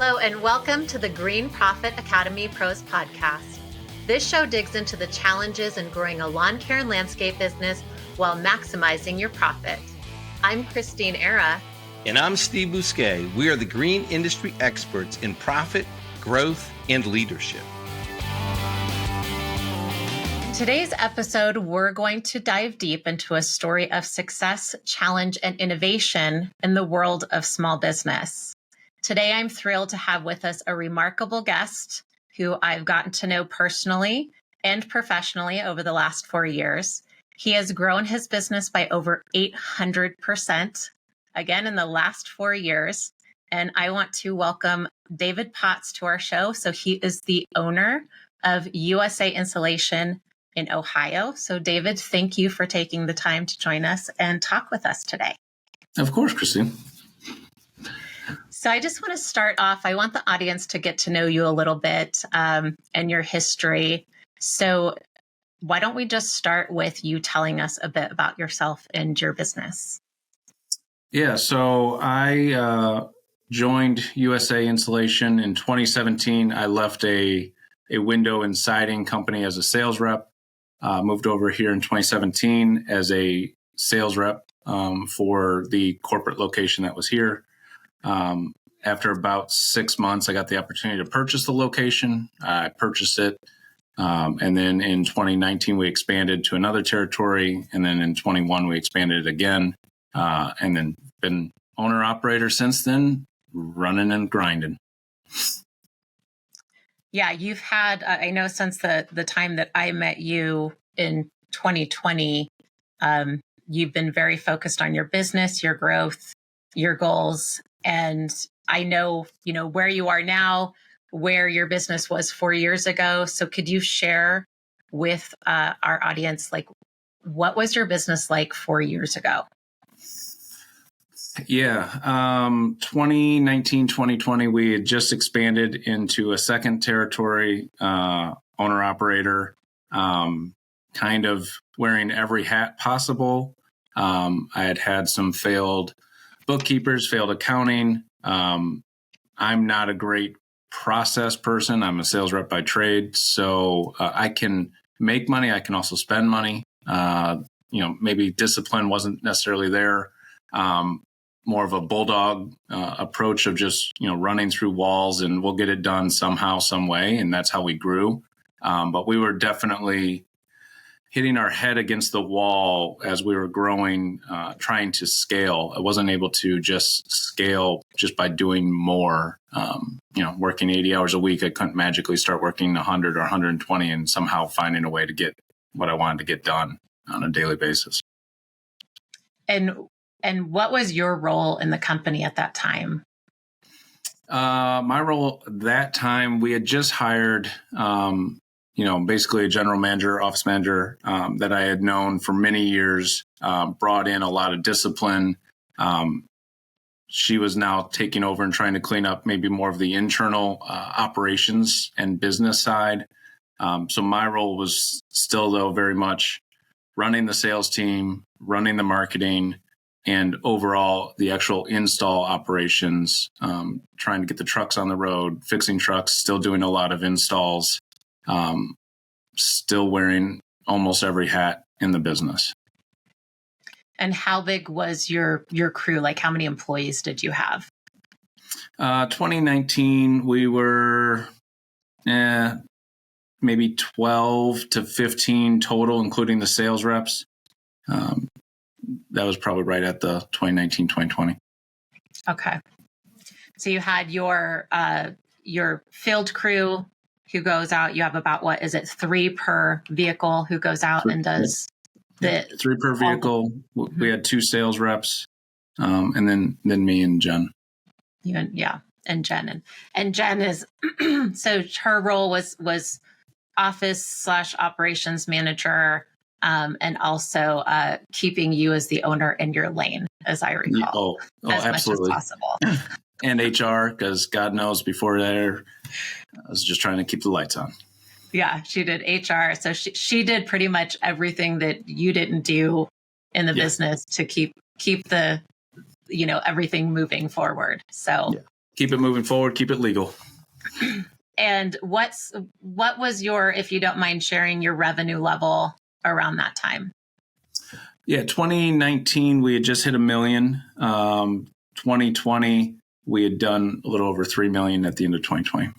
Hello and welcome to the Green Profit Academy Pros podcast. This show digs into the challenges in growing a lawn care and landscape business while maximizing your profit. I'm Christeen Era. And I'm Steve Bousquet. We are the green industry experts in profit, growth, and leadership. In today's episode, we're going to dive deep into a story of success, challenge, and innovation in the world of small business. Today, I'm thrilled to have with us a remarkable guest who I've gotten to know personally and professionally over the last 4 years. He has grown his business by over 800%, again, in the last 4 years. And I want to welcome David Potts to our show. So he is the owner of USA Insulation in Ohio. So David, thank you for taking the time to join us and talk with us today. Of course, Christine. So I just want to start off. I want the audience to get to know you a little bit and your history. So why don't we just start with you telling us a bit about yourself and your business? Yeah, so I joined USA Insulation in 2017. I left a window and siding company as a sales rep. Moved over here in 2017 as a sales rep for the corporate location that was here. After about 6 months, I got the opportunity to purchase the location. I purchased it. And then in 2019, we expanded to another territory. And then in 21, we expanded again. And then been owner operator since then, running and grinding. Yeah, you've had, I know since the time that I met you in 2020, you've been very focused on your business, your growth, your goals. And I know, where you are now, where your business was 4 years ago. So could you share with our audience, what was your business like 4 years ago? Yeah. 2019, 2020, we had just expanded into a second territory, owner operator, kind of wearing every hat possible. I had some failed bookkeepers, failed accounting. I'm not a great process person. I'm a sales rep by trade. So I can make money. I can also spend money. Maybe discipline wasn't necessarily there. More of a bulldog approach of just, running through walls and we'll get it done somehow, some way. And that's how we grew. But we were definitely hitting our head against the wall as we were growing, trying to scale. I wasn't able to just scale just by doing more. Working 80 hours a week, I couldn't magically start working 100 or 120 and somehow finding a way to get what I wanted to get done on a daily basis. And what was your role in the company at that time? My role at that time, we had just hired, basically a general manager, office manager that I had known for many years, brought in a lot of discipline. She was now taking over and trying to clean up maybe more of the internal operations and business side. So my role was still, though, very much running the sales team, running the marketing, and overall the actual install operations, trying to get the trucks on the road, fixing trucks, still doing a lot of installs, still wearing almost every hat in the business. And how big was your crew? How many employees did you have? 2019, we were maybe 12 to 15 total, including the sales reps. That was probably right at the 2019, 2020. Okay. So you had your field crew who goes out. You have about, 3 per vehicle who goes out and does the 3 per vehicle. We had 2 sales reps, and then me and Jen. And Jen. And Jen is, so her role was office/operations manager, and also keeping you as the owner in your lane, as I recall. As absolutely. much as possible. And HR, because God knows before there, I was just trying to keep the lights on. Yeah, she did HR. So she did pretty much everything that you didn't do in the business to keep the, everything moving forward. So Keep it moving forward. Keep it legal. And what was your, if you don't mind sharing, your revenue level around that time? Yeah, 2019, we had just hit $1 million. 2020, we had done a little over $3 million at the end of 2020.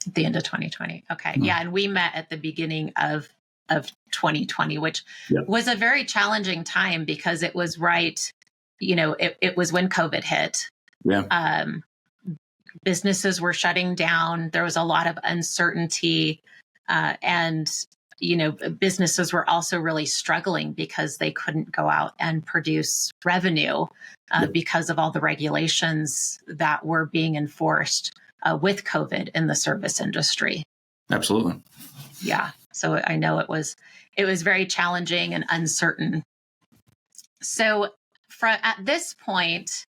At the end of 2020. Okay. Yeah. And we met at the beginning of 2020, which was a very challenging time because it was it was when COVID hit. Yeah. Businesses were shutting down. There was a lot of uncertainty. And businesses were also really struggling because they couldn't go out and produce revenue because of all the regulations that were being enforced with COVID in the service industry. Absolutely. Yeah. So I know it was very challenging and uncertain. So at this point,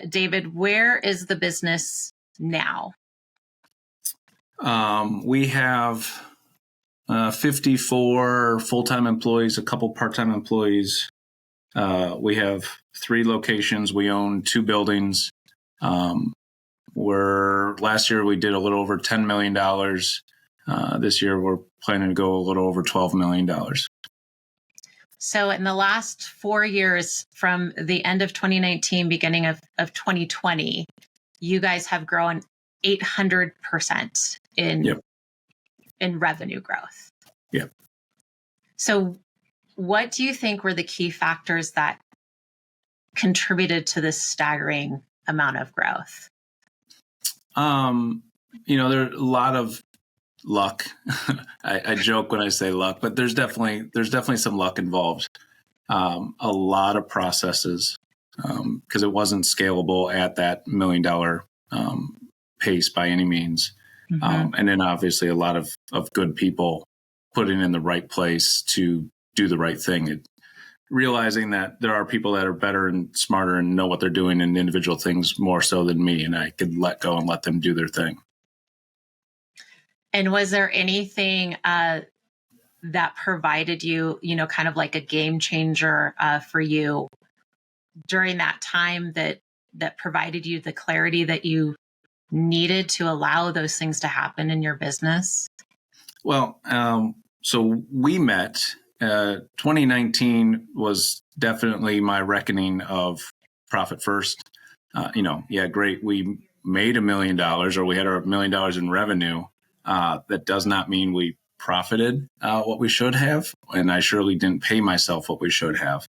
David, where is the business now? We have 54 full-time employees, a couple part-time employees. We have 3 locations. We own 2 buildings. Last year we did a little over $10 million. This year we're planning to go a little over $12 million. So in the last 4 years, from the end of 2019, beginning of 2020, you guys have grown 800% in revenue growth. Yeah. So what do you think were the key factors that contributed to this staggering amount of growth? There's a lot of luck. I joke when I say luck, but there's definitely some luck involved. A lot of processes, because it wasn't scalable at that $1 million pace by any means. Mm-hmm. And then obviously a lot of good people putting in the right place to do the right thing. Realizing that there are people that are better and smarter and know what they're doing in individual things more so than me, and I could let go and let them do their thing. And was there anything that provided you, kind of like a game changer for you during that time that provided you the clarity that you needed to allow those things to happen in your business? Well, so we met. 2019 was definitely my reckoning of profit first. Great. We made $1 million, or we had our $1 million in revenue. That does not mean we profited what we should have, and I surely didn't pay myself what we should have.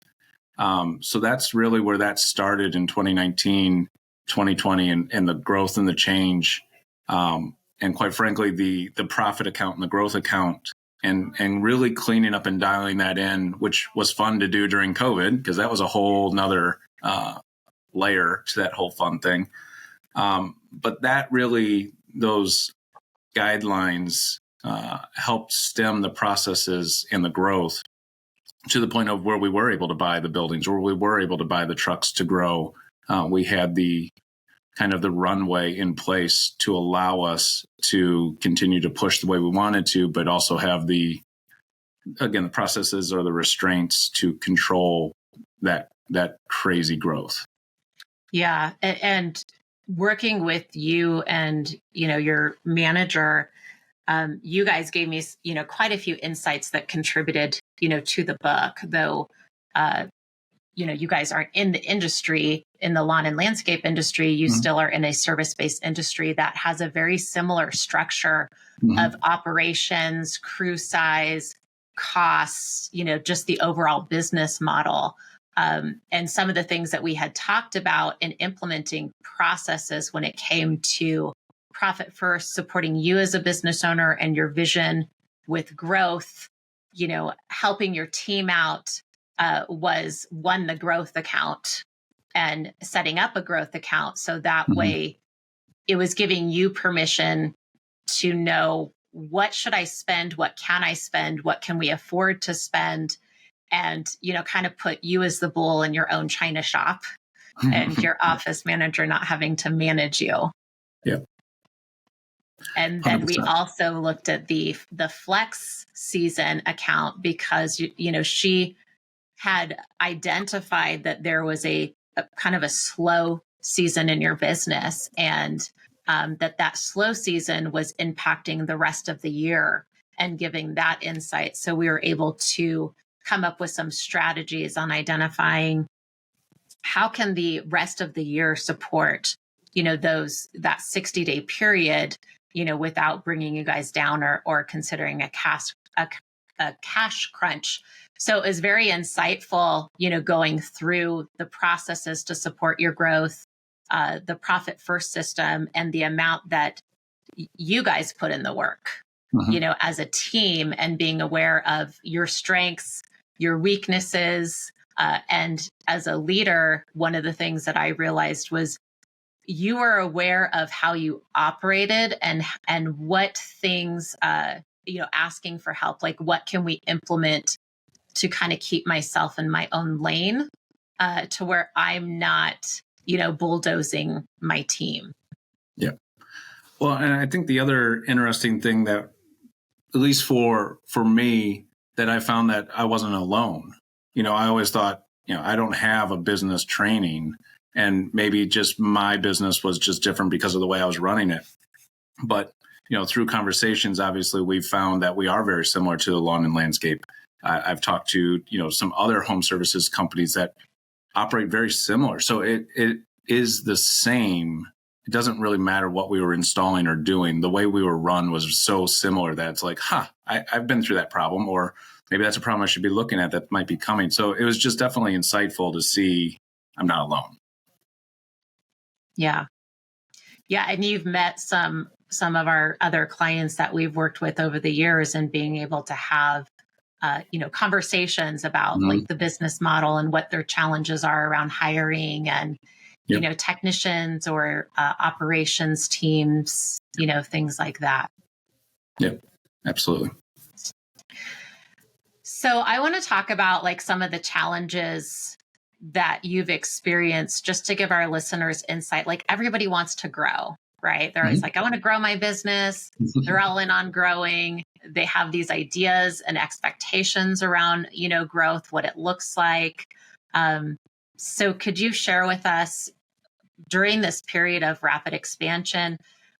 So that's really where that started in 2019, 2020, and the growth and the change, and quite frankly, the profit account and the growth account, and really cleaning up and dialing that in, which was fun to do during COVID, because that was a whole nother layer to that whole fun thing. But that really, those guidelines helped stem the processes and the growth to the point of where we were able to buy the buildings, where we were able to buy the trucks to grow. We had the kind of the runway in place to allow us to continue to push the way we wanted to, but also have the processes or the restraints to control that crazy growth. Yeah. And working with you and, your manager, you guys gave me, quite a few insights that contributed, to the book, though, you guys aren't in the industry, in the lawn and landscape industry. You mm-hmm. still are in a service-based industry that has a very similar structure mm-hmm. of operations, crew size, costs, just the overall business model. And some of the things that we had talked about in implementing processes when it came to profit first, supporting you as a business owner and your vision with growth, helping your team out, was one, the growth account and setting up a growth account. So that mm-hmm. way it was giving you permission to know, what should I spend? What can I spend? What can we afford to spend? And, kind of put you as the bull in your own china shop and your office manager not having to manage you. Yeah. And then 100%. We also looked at the flex season account because, she had identified that there was a kind of a slow season in your business, and that slow season was impacting the rest of the year and giving that insight. So we were able to come up with some strategies on identifying how can the rest of the year support, that 60-day period, without bringing you guys down or considering a cash crunch. So it was very insightful, going through the processes to support your growth, the profit first system, and the amount that you guys put in the work, as a team, and being aware of your strengths, your weaknesses. And as a leader, one of the things that I realized was you were aware of how you operated and what things, asking for help, like what can we implement to kind of keep myself in my own lane, to where I'm not, bulldozing my team. Yeah. Well, and I think the other interesting thing that, at least for me, that I found that I wasn't alone. I always thought, I don't have a business training, and maybe just my business was just different because of the way I was running it. But, through conversations, obviously, we've found that we are very similar to the lawn and landscape. I've talked to, some other home services companies that operate very similar. So it is the same. It doesn't really matter what we were installing or doing. The way we were run was so similar that it's like, I've been through that problem, or maybe that's a problem I should be looking at that might be coming. So it was just definitely insightful to see I'm not alone. Yeah. Yeah. And you've met some of our other clients that we've worked with over the years, and being able to have, conversations about like the business model and what their challenges are around hiring and, technicians or operations teams, things like that. Yep, absolutely. So I want to talk about like some of the challenges that you've experienced, just to give our listeners insight. Like, everybody wants to grow, right? They're always like, I want to grow my business. They're all in on growing. They have these ideas and expectations around, growth, what it looks like. So could you share with us, during this period of rapid expansion,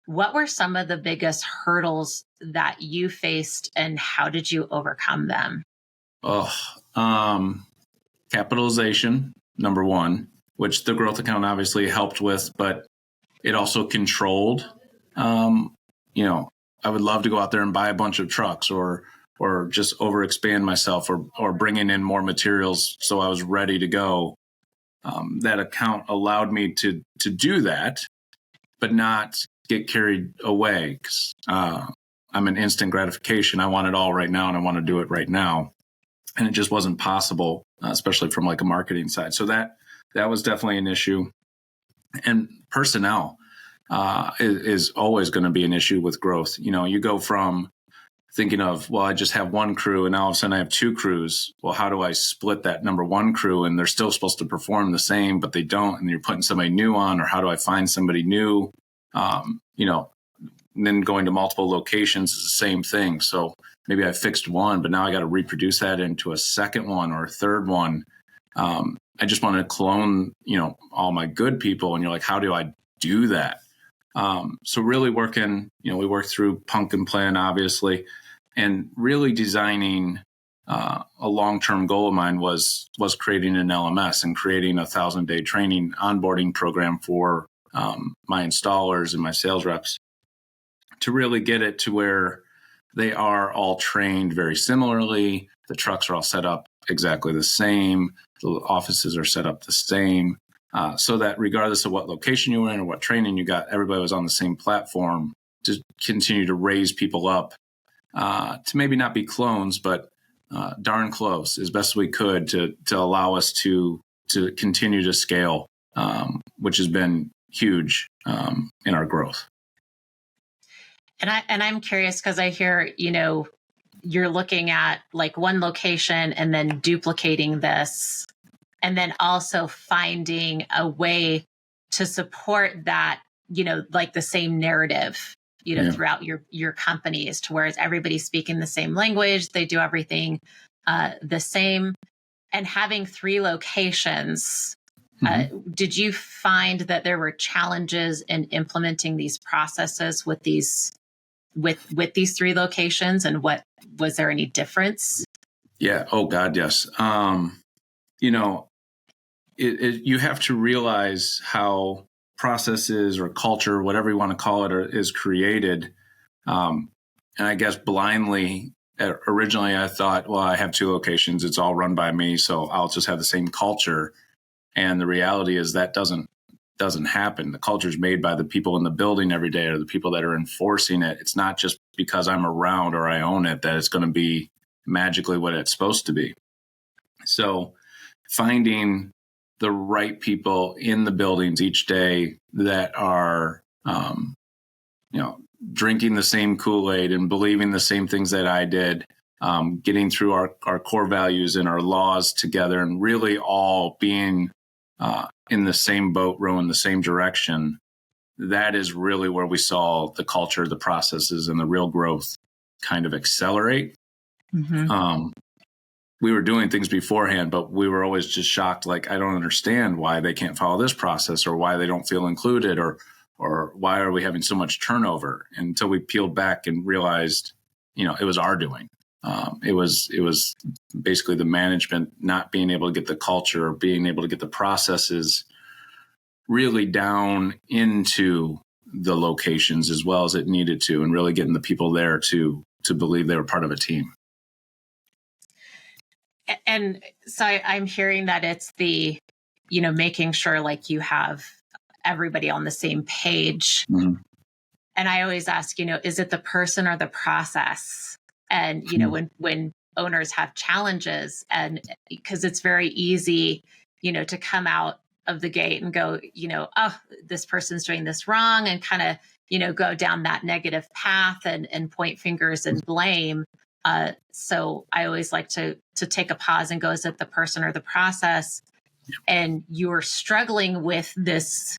what were some of the biggest hurdles that you faced, and how did you overcome them? Capitalization, number one, which the growth account obviously helped with, but it also controlled. I would love to go out there and buy a bunch of trucks, or just overexpand myself, or bringing in more materials so I was ready to go. That account allowed me to do that, but not get carried away, because I'm an instant gratification. I want it all right now, and I want to do it right now. And it just wasn't possible, especially from like a marketing side. So that was definitely an issue. And personnel is always going to be an issue with growth. You go from thinking of, well, I just have one crew, and now all of a sudden I have two crews. Well, how do I split that number one crew? And they're still supposed to perform the same, but they don't. And you're putting somebody new on, or how do I find somebody new? And then going to multiple locations is the same thing. So maybe I fixed one, but now I got to reproduce that into a second one or a third one. I just want to clone, all my good people. And you're like, how do I do that? So really working, we worked through Pumpkin Plan, obviously, and really designing a long-term goal of mine was creating an LMS and creating a 1,000-day training onboarding program for my installers and my sales reps, to really get it to where they are all trained very similarly. The trucks are all set up exactly the same. The offices are set up the same, so that regardless of what location you were in or what training you got, everybody was on the same platform to continue to raise people up, to maybe not be clones, but darn close, as best we could, to allow us to continue to scale, which has been huge in our growth. And I'm curious, because I hear, you're looking at like one location and then duplicating this, and then also finding a way to support that, like the same narrative, throughout your companies, to where everybody's speaking the same language, they do everything the same. And having 3 locations, Did you find that there were challenges in implementing these processes with these three locations, and was there any difference? Yeah. Oh God, yes. You have to realize how processes or culture, whatever you want to call it, is created. And I guess blindly, originally I thought, well, I have 2 locations. It's all run by me, so I'll just have the same culture. And the reality is that doesn't happen. The culture is made by the people in the building every day, or the people that are enforcing it. It's not just because I'm around or I own it that it's going to be magically what it's supposed to be. So finding the right people in the buildings each day that are, drinking the same Kool-Aid and believing the same things that I did, getting through our core values and our laws together, and really all being in the same boat, rowing the same direction. That is really where we saw the culture, the processes, and the real growth kind of accelerate. Mm-hmm. We were doing things beforehand, but we were always just shocked. Like, I don't understand why they can't follow this process, or why they don't feel included, or why are we having so much turnover? Until we peeled back and realized, it was our doing. It was basically the management not being able to get the culture, being able to get the processes really down into the locations as well as it needed to, and really getting the people there to believe they were part of a team. And so I'm hearing that it's the, making sure like you have everybody on the same page. Mm-hmm. And I always ask, is it the person or the process? And, when owners have challenges, and because it's very easy, to come out of the gate and go, oh, this person's doing this wrong, and kind of, go down that negative path and point fingers and blame. So I always like to take a pause and go, is it the person or the process? And you're struggling with this,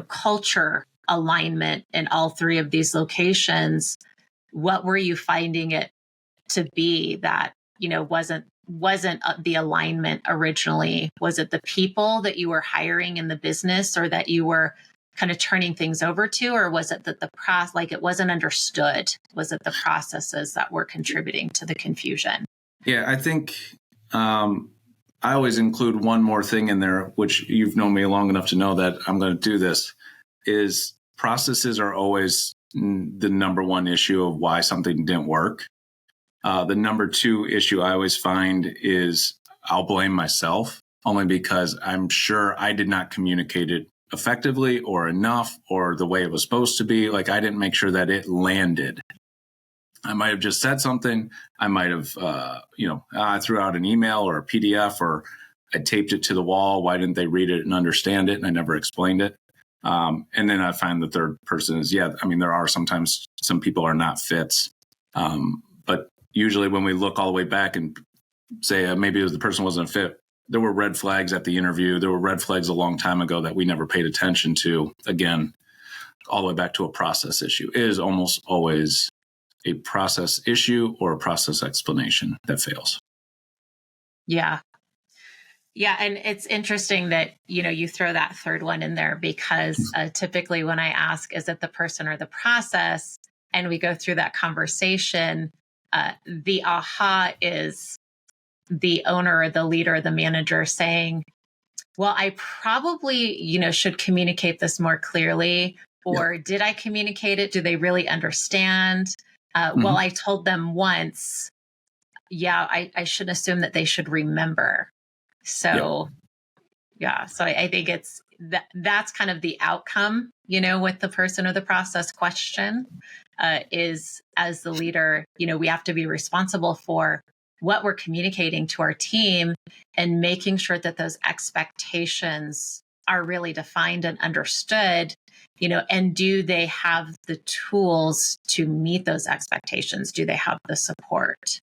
culture alignment in all 3 of these locations. What were you finding it to be that, wasn't the alignment originally? Was it the people that you were hiring in the business, or that you were kind of turning things over to, or was it that the process, like, it wasn't understood? Was it the processes that were contributing to the confusion? Yeah, I think I always include one more thing in there, which you've known me long enough to know that I'm going to do this, is processes are always the number one issue of why something didn't work. The number 2 issue I always find is I'll blame myself, only because I'm sure I did not communicate it effectively or enough, or the way it was supposed to be. Like, I didn't make sure that it landed. I might have just said something. I might have, I threw out an email or a PDF, or I taped it to the wall. Why didn't they read it and understand it? And I never explained it. And then I find the third person is, there are sometimes some people are not fits. But usually when we look all the way back and say maybe it was the person wasn't a fit, there were red flags at the interview. There were red flags a long time ago that we never paid attention to. Again, all the way back to a process issue. It is almost always a process issue or a process explanation that fails. Yeah. Yeah. And it's interesting that, you throw that third one in there, because typically when I ask, is it the person or the process? And we go through that conversation, the aha is the owner or the leader or the manager saying, well, I probably, should communicate this more clearly. Or did I communicate it? Do they really understand? Well, I told them once. Yeah, I should assume that they should remember. So, so I think it's that's kind of the outcome, with the person or the process question, is, as the leader, we have to be responsible for what we're communicating to our team, and making sure that those expectations are really defined and understood, and do they have the tools to meet those expectations? Do they have the support?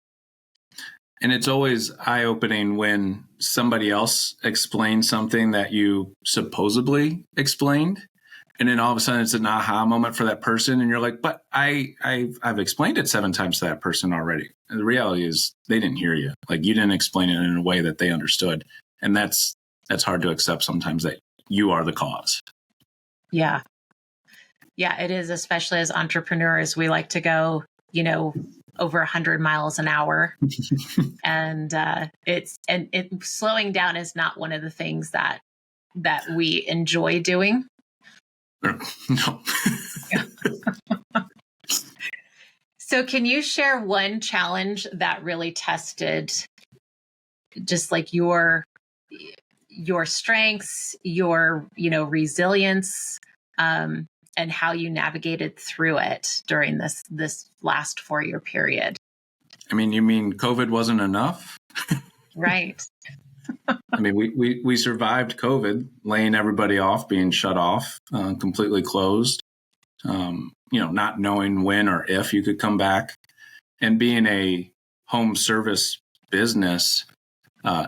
And it's always eye-opening when somebody else explains something that you supposedly explained, and then all of a sudden it's an aha moment for that person, and you're like, but I've explained it 7 times to that person already. And the reality is they didn't hear you. Like, you didn't explain it in a way that they understood. And that's that's hard to accept sometimes, that you are the cause. Yeah. Yeah, it is, especially as entrepreneurs. We like to go, over 100 miles an hour. And slowing down is not one of the things that we enjoy doing. No. So can you share one challenge that really tested just like your strengths, your, resilience, and how you navigated through it during this last 4-year period? I mean, you mean COVID wasn't enough? Right. I mean, we survived COVID, laying everybody off, being shut off, completely closed, not knowing when or if you could come back. And being a home service business,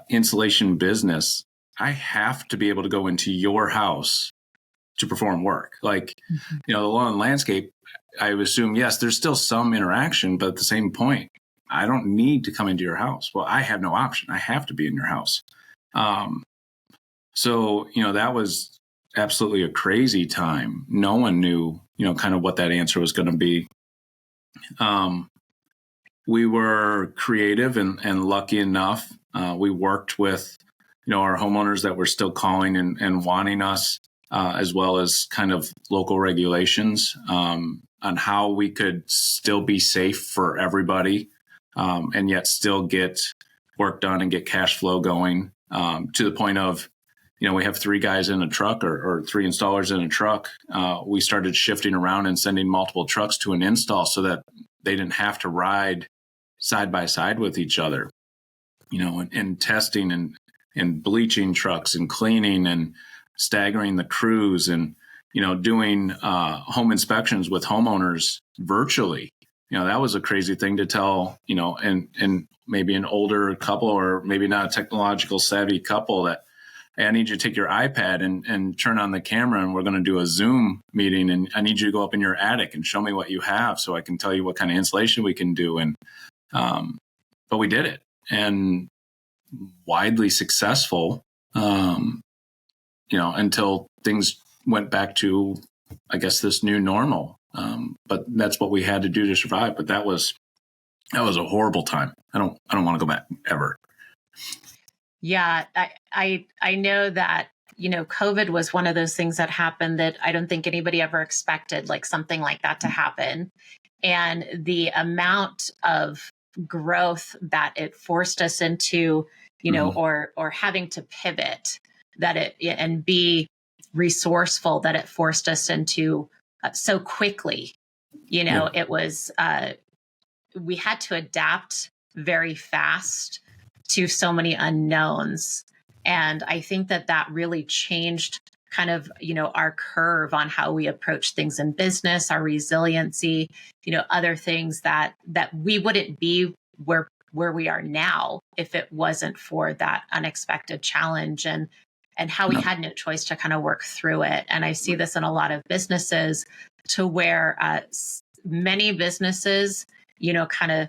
insulation business, I have to be able to go into your house to perform work. Like, the lawn landscape, I would assume, yes, there's still some interaction, but at the same point, I don't need to come into your house. Well, I have no option. I have to be in your house. So, that was absolutely a crazy time. No one knew, kind of what that answer was going to be. We were creative and lucky enough. We worked with, our homeowners that were still calling and wanting us, as well as kind of local regulations on how we could still be safe for everybody, and yet still get work done and get cash flow going, to the point of, we have 3 guys in a truck or 3 installers in a truck. We started shifting around and sending multiple trucks to an install so that they didn't have to ride side by side with each other, and testing and bleaching trucks and cleaning and staggering the crews and, doing home inspections with homeowners virtually. That was a crazy thing to tell, and maybe an older couple or maybe not a technological savvy couple that, hey, I need you to take your iPad and turn on the camera, and we're going to do a Zoom meeting, and I need you to go up in your attic and show me what you have so I can tell you what kind of insulation we can do. And but we did it, and widely successful, until things went back to, I guess, this new normal. But that's what we had to do to survive. But that was a horrible time. I don't want to go back ever. Yeah, I know that, COVID was one of those things that happened that I don't think anybody ever expected, like something like that to happen. And the amount of growth that it forced us into, or having to pivot and be resourceful that it forced us into so quickly. It was, we had to adapt very fast to so many unknowns. And I think that really changed kind of, our curve on how we approach things in business, our resiliency, other things that we wouldn't be where we are now if it wasn't for that unexpected challenge and how we had no choice to kind of work through it. And I see this in a lot of businesses to where many businesses, kind of,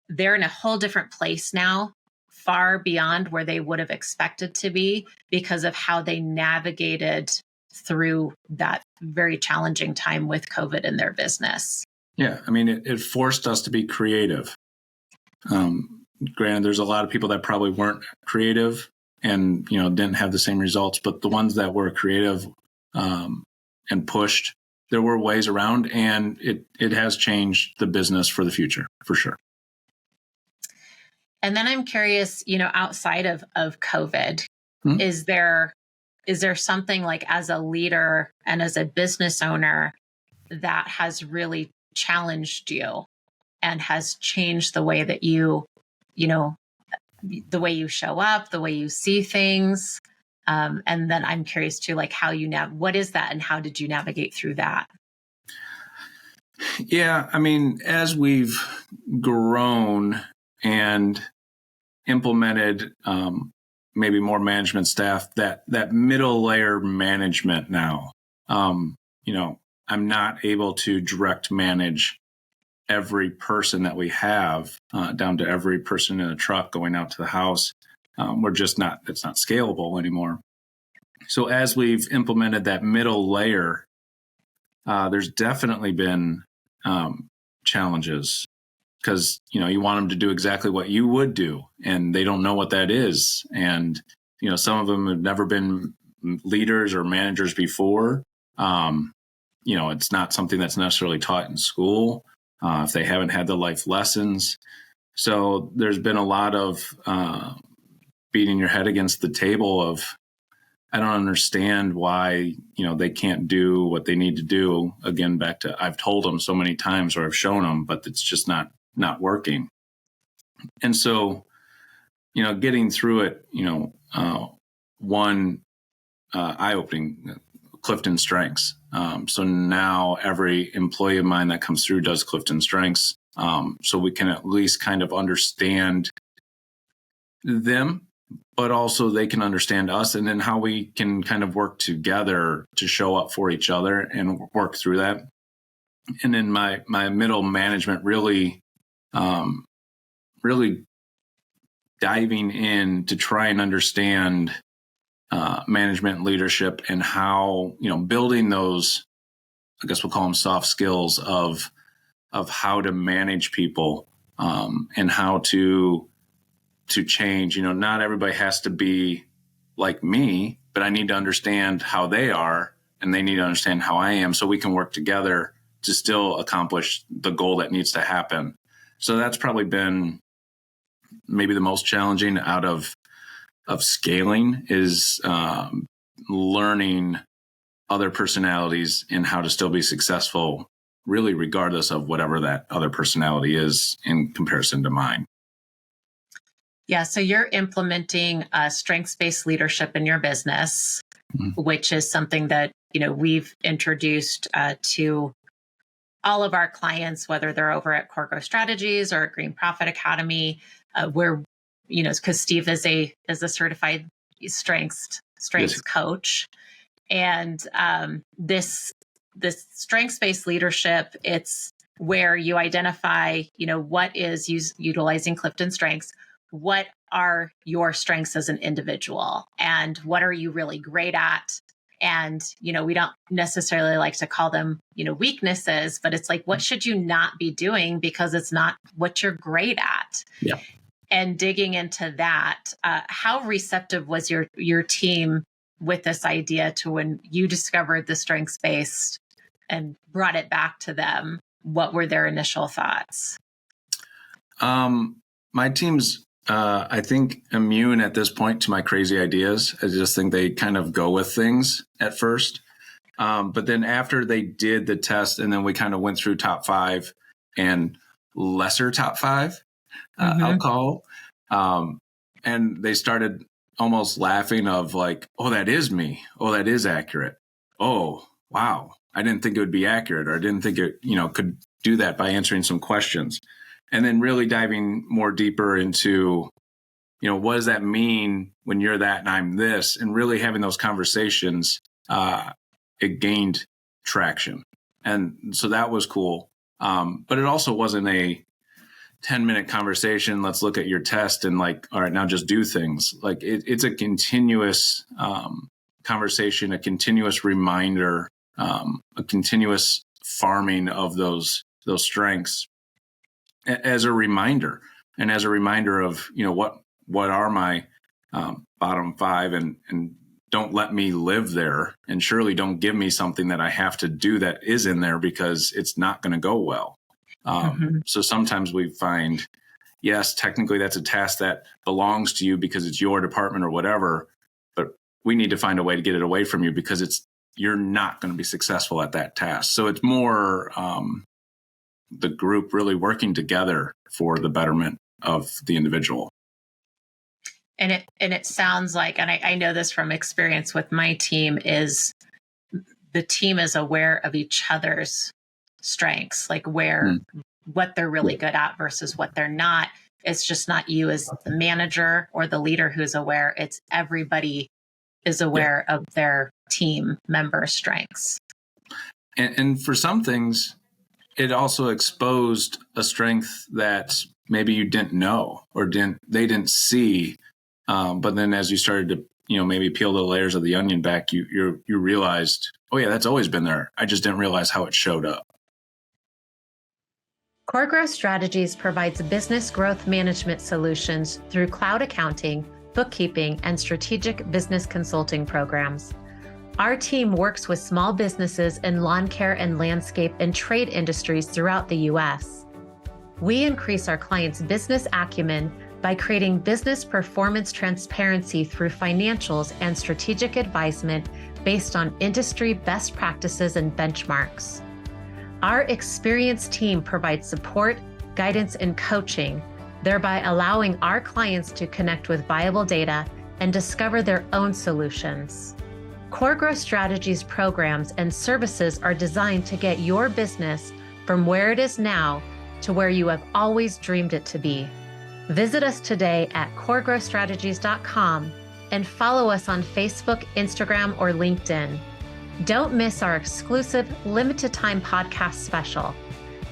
they're in a whole different place now, far beyond where they would have expected to be because of how they navigated through that very challenging time with COVID in their business. Yeah. I mean, it forced us to be creative. Granted, there's a lot of people that probably weren't creative and, didn't have the same results, but the ones that were creative, and pushed, there were ways around, and it has changed the business for the future, for sure. And then I'm curious, outside of COVID, is there something like as a leader and as a business owner that has really challenged you and has changed the way that you the way you show up, the way you see things? And then I'm curious too, like how what is that and how did you navigate through that? Yeah. I mean, as we've grown and implemented maybe more management staff, that middle layer management now, I'm not able to direct manage every person that we have, down to every person in a truck going out to the house. it's not scalable anymore. So as we've implemented that middle layer, there's definitely been challenges because, you want them to do exactly what you would do, and they don't know what that is. And, some of them have never been leaders or managers before. It's not something that's necessarily taught in school if they haven't had the life lessons. So there's been a lot of beating your head against the table of, I don't understand why, they can't do what they need to do. Again, back to, I've told them so many times, or I've shown them, but it's just not working. And so, getting through it, one eye-opening, Clifton Strengths. So now every employee of mine that comes through does Clifton Strengths. So we can at least kind of understand them, but also they can understand us, and then how we can kind of work together to show up for each other and work through that. And then my middle management really diving in to try and understand management leadership and how, building those, I guess we'll call them soft skills of how to manage people and how to change. Not everybody has to be like me, but I need to understand how they are, and they need to understand how I am, so we can work together to still accomplish the goal that needs to happen. So that's probably been maybe the most challenging out of scaling, is learning other personalities and how to still be successful, really regardless of whatever that other personality is in comparison to mine. Yeah, so you're implementing strengths-based leadership in your business, which is something that, we've introduced to all of our clients, whether they're over at Core Growth Strategies or at Green Profit Academy, where, because Steve is a certified strengths yes. coach. And this strengths-based leadership, it's where you identify, what is utilizing Clifton Strengths. What are your strengths as an individual, and what are you really great at? And, we don't necessarily like to call them, weaknesses, but it's like, what should you not be doing because it's not what you're great at? Yeah. And digging into that, how receptive was your team with this idea to when you discovered the strengths-based and brought it back to them? What were their initial thoughts? My team's I think immune at this point to my crazy ideas. I just think they kind of go with things at first. But then after they did the test, and then we kind of went through top 5 and lesser top 5, I'll call. And they started almost laughing of like, oh, that is me. Oh, that is accurate. Oh, wow. I didn't think it would be accurate, or I didn't think it, could do that by answering some questions. And then really diving more deeper into, what does that mean when you're that and I'm this? And really having those conversations, it gained traction. And so that was cool. But it also wasn't a 10-minute conversation. Let's look at your test and like, all right, now just do things. Like it's a continuous conversation, a continuous reminder, a continuous farming of those strengths. As a reminder, and as a reminder of, what are my bottom 5, and don't let me live there, and surely don't giving me something that I have to do that is in there, because it's not going to go well. So sometimes we find, yes, technically that's a task that belongs to you because it's your department or whatever, but we need to find a way to get it away from you because you're not going to be successful at that task. So it's more the group really working together for the betterment of the individual. And it sounds like, and I know this from experience with my team, is the team is aware of each other's strengths, like what they're really good at versus what they're not. It's just not you as the manager or the leader who's aware. It's everybody is aware of their team member strengths. And for some things, it also exposed a strength that maybe you didn't know or they didn't see But then as you started to, maybe peel the layers of the onion back, you realized, oh yeah, that's always been there. I just didn't realize how it showed up. Core Growth Strategies provides business growth management solutions through cloud accounting, bookkeeping, and strategic business consulting programs. Our team works with small businesses in lawn care and landscape and trade industries throughout the U.S. We increase our clients' business acumen by creating business performance transparency through financials and strategic advisement based on industry best practices and benchmarks. Our experienced team provides support, guidance, and coaching, thereby allowing our clients to connect with viable data and discover their own solutions. Core Growth Strategies programs and services are designed to get your business from where it is now to where you have always dreamed it to be. Visit us today at coregrowthstrategies.com and follow us on Facebook, Instagram, or LinkedIn. Don't miss our exclusive limited time podcast special.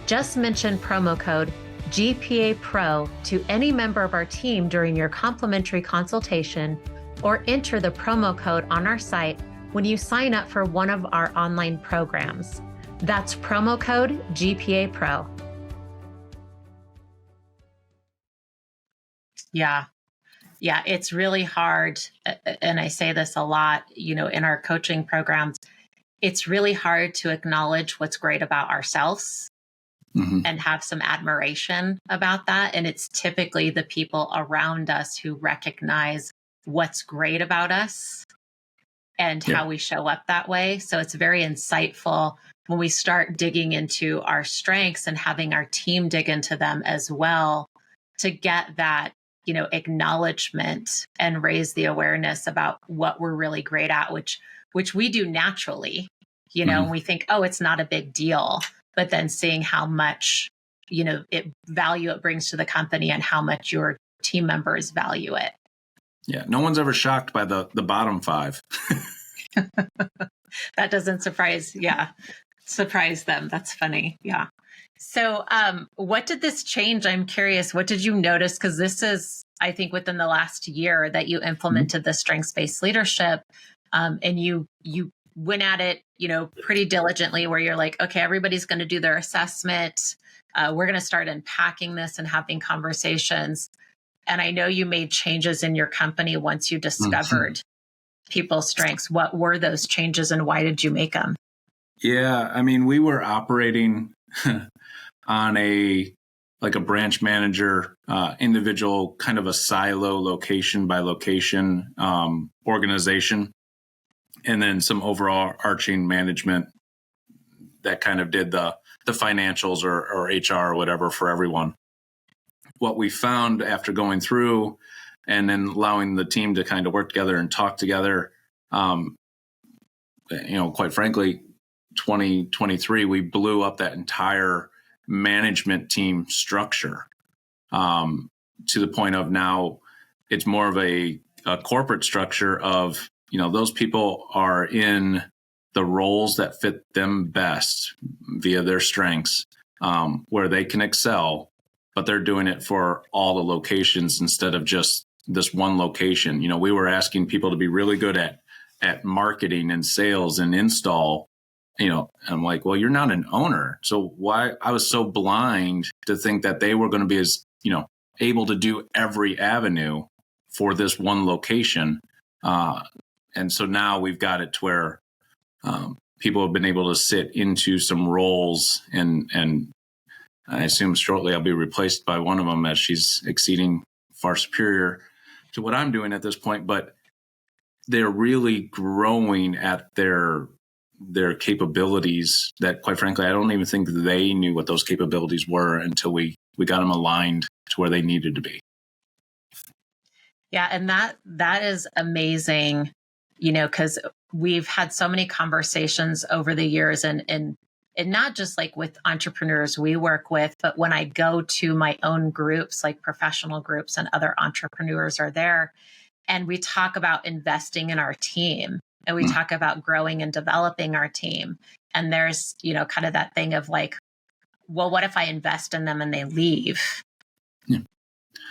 Just mention promo code GPA Pro to any member of our team during your complimentary consultation, or enter the promo code on our site when you sign up for one of our online programs. That's promo code GPA Pro. Yeah, it's really hard. And I say this a lot, in our coaching programs, it's really hard to acknowledge what's great about ourselves and have some admiration about that. And it's typically the people around us who recognize what's great about us and how we show up that way. So it's very insightful when we start digging into our strengths and having our team dig into them as well, to get that, acknowledgement and raise the awareness about what we're really great at, which we do naturally, and we think, oh, it's not a big deal, but then seeing how much, value it brings to the company and how much your team members value it. Yeah. No one's ever shocked by the bottom five. That doesn't surprise them. That's funny. Yeah. So what did this change? I'm curious. What did you notice? Because this is, I think, within the last year that you implemented the strengths-based leadership, and you went at it, pretty diligently, where you're like, okay, everybody's going to do their assessment. We're going to start unpacking this and having conversations. And I know you made changes in your company once you discovered people's strengths. What were those changes and why did you make them? Yeah, I mean, we were operating on a branch manager, individual, kind of a silo, location by location organization, and then some overall arching management that kind of did the financials or HR or whatever for everyone. What we found after going through and then allowing the team to kind of work together and talk together, quite frankly, 2023, we blew up that entire management team structure to the point of now it's more of a corporate structure of, those people are in the roles that fit them best via their strengths, where they can excel, but they're doing it for all the locations instead of just this one location. We were asking people to be really good at marketing and sales and install. And I'm like, well, you're not an owner. So why? I was so blind to think that they were going to be as, able to do every avenue for this one location. And so now we've got it to where people have been able to sit into some roles, and I assume shortly I'll be replaced by one of them as she's exceeding far superior to what I'm doing at this point. But they're really growing at their capabilities that, quite frankly, I don't even think they knew what those capabilities were until we got them aligned to where they needed to be. Yeah. And that is amazing, because we've had so many conversations over the years and not just like with entrepreneurs we work with, but when I go to my own groups, like professional groups and other entrepreneurs are there, and we talk about investing in our team. And we talk about growing and developing our team. And there's, kind of that thing of like, well, what if I invest in them and they leave?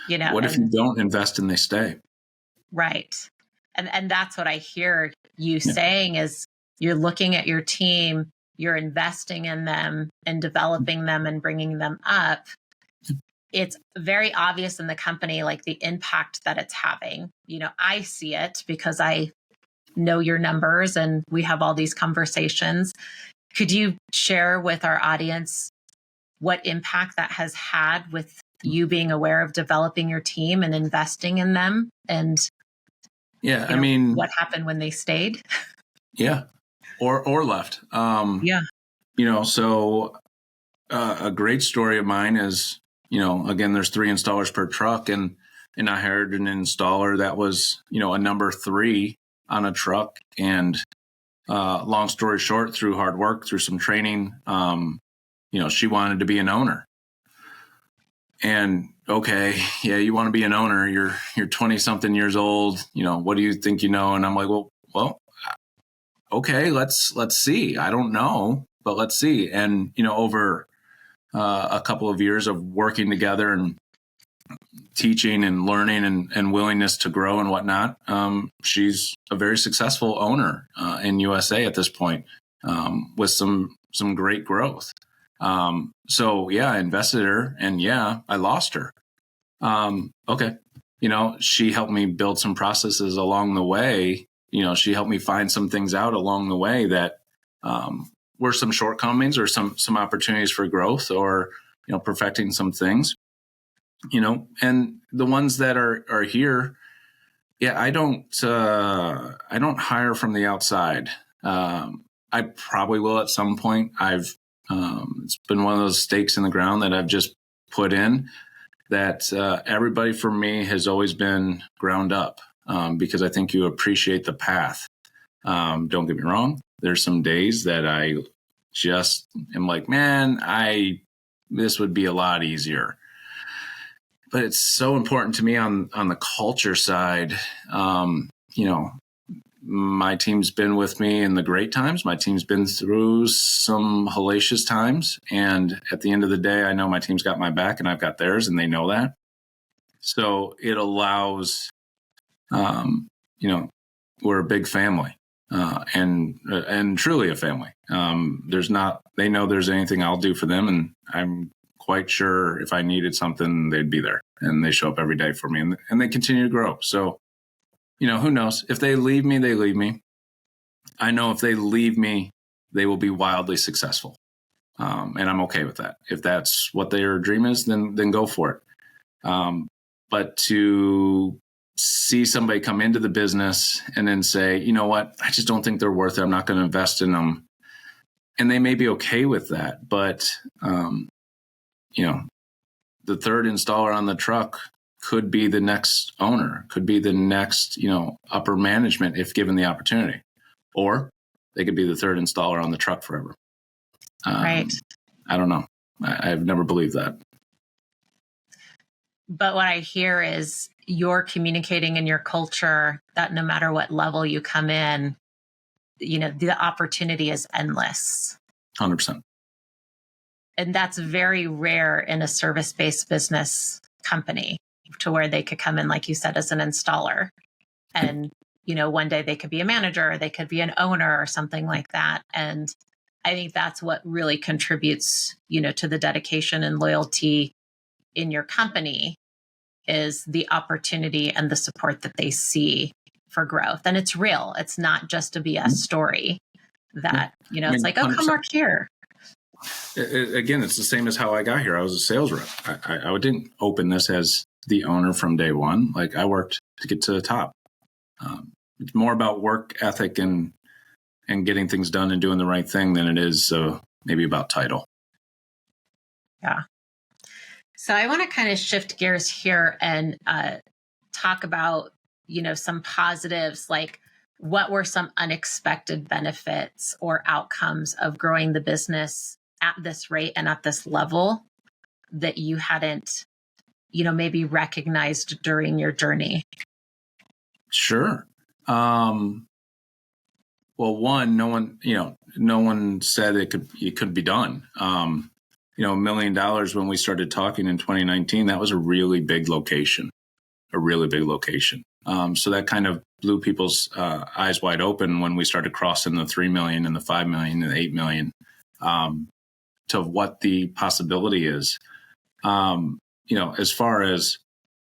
Yeah. What if you don't invest and they stay? Right. And that's what I hear you Yeah. saying is you're looking at your team, you're investing in them and developing them and bringing them up. It's very obvious in the company, like the impact that it's having. I see it because I know your numbers and we have all these conversations. Could you share with our audience what impact that has had with you being aware of developing your team and investing in them? And Yeah, I mean, what happened when they stayed? Yeah, or left. Yeah. So a great story of mine is, again, there's 3 installers per truck, and I hired an installer that was, a number 3 on a truck. And long story short, through hard work, through some training, she wanted to be an owner. And okay, yeah, you want to be an owner. You're 20 something years old. What do you think you know? And I'm like, well, okay, let's see. I don't know, but let's see. And over a couple of years of working together and teaching and learning and willingness to grow and whatnot, she's a very successful owner in USA at this point, with some great growth. So yeah, I invested her, and yeah, I lost her. Okay. She helped me build some processes along the way. She helped me find some things out along the way that, were some shortcomings or some opportunities for growth, or, perfecting some things, and the ones that are here. Yeah, I don't hire from the outside. I probably will at some point. It's been one of those stakes in the ground that I've just put in, that everybody for me has always been ground up, because I think you appreciate the path. Don't get me wrong. There's some days that I just am like, man, this would be a lot easier. But it's so important to me on the culture side. My team's been with me in the great times. My team's been through some hellacious times. And at the end of the day, I know my team's got my back and I've got theirs, and they know that. So it allows, we're a big family, and truly a family. They know there's anything I'll do for them. And I'm quite sure if I needed something, they'd be there, and they show up every day for me, and they continue to grow. So, who knows? If they leave me, they leave me. I know if they leave me, they will be wildly successful. And I'm okay with that. If that's what their dream is, then go for it. But to see somebody come into the business and then say, you know what, I just don't think they're worth it. I'm not going to invest in them. And they may be okay with that. But, the third installer on the truck could be the next owner, could be the next, upper management if given the opportunity. Or they could be the third installer on the truck forever. Right. I don't know. I've never believed that. But what I hear is you're communicating in your culture that no matter what level you come in, the opportunity is endless. 100%. And that's very rare in a service-based business company, to where they could come in, like you said, as an installer. And, one day they could be a manager, or they could be an owner or something like that. And I think that's what really contributes, to the dedication and loyalty in your company, is the opportunity and the support that they see for growth. And it's real. It's not just a BS story that, it's like, oh, 100%. Come work here. Again, it's the same as how I got here. I was a sales rep. I didn't open this as the owner from day one. Like, I worked to get to the top. It's more about work ethic and getting things done and doing the right thing than it is maybe about title. Yeah. So I want to kind of shift gears here and talk about, some positives, like what were some unexpected benefits or outcomes of growing the business at this rate and at this level that you hadn't, maybe recognized during your journey? Sure. Well, one, no one said it could be done. $1 million when we started talking in 2019, that was a really big location. So that kind of blew people's eyes wide open when we started crossing the 3 million and the 5 million and the 8 million, to what the possibility is. As far as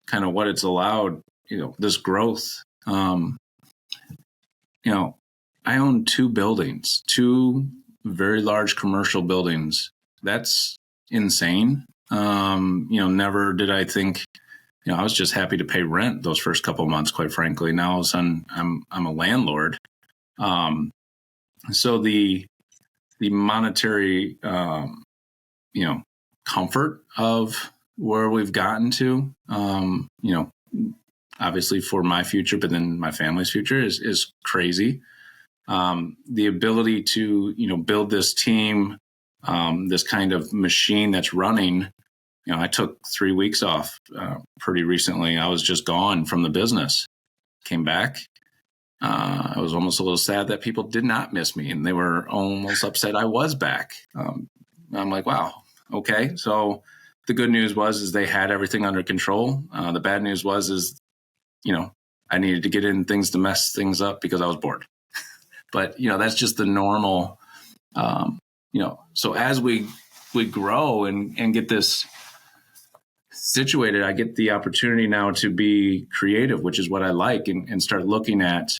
kind of what it's allowed, this growth, I own 2 buildings, 2 very large commercial buildings. That's insane. Never did I think, I was just happy to pay rent those first couple of months, quite frankly. Now all of a sudden I'm a landlord. So the monetary, comfort of where we've gotten to, obviously for my future, but then my family's future is crazy. The ability to, build this team, this kind of machine that's running. I took 3 weeks off pretty recently. I was just gone from the business. Came back. I was almost a little sad that people did not miss me, and they were almost upset I was back. I'm like, wow, okay. So the good news is they had everything under control. The bad news is, I needed to get in things to mess things up because I was bored. But, that's just the normal, so as we grow and get this situated, I get the opportunity now to be creative, which is what I like, and start looking at,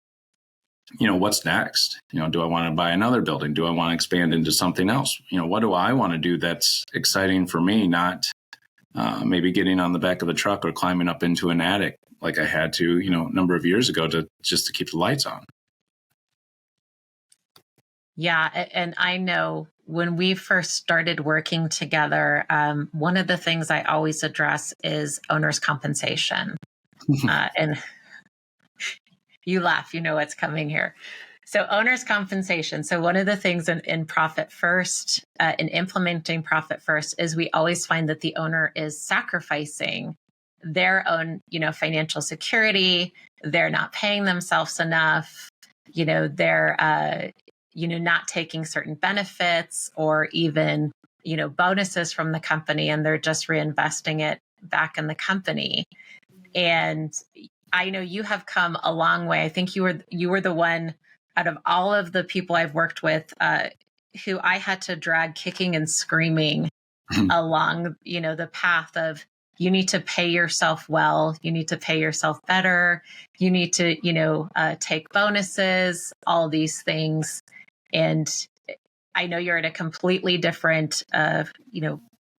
what's next? Do I want to buy another building? Do I want to expand into something else? What do I want to do that's exciting for me? Not maybe getting on the back of a truck or climbing up into an attic like I had to, a number of years ago to keep the lights on. Yeah. And I know when we first started working together, one of the things I always address is owner's compensation. And you laugh, you know what's coming here. So owner's compensation. So one of the things in Profit First, in implementing Profit First, is we always find that the owner is sacrificing their own, financial security. They're not paying themselves enough. They're, not taking certain benefits or even, bonuses from the company, and they're just reinvesting it back in the company. And I know you have come a long way. I think you were the one out of all of the people I've worked with who I had to drag kicking and screaming along, the path of, you need to pay yourself well, you need to pay yourself better, you need to, take bonuses, all these things. And I know you're at a completely different,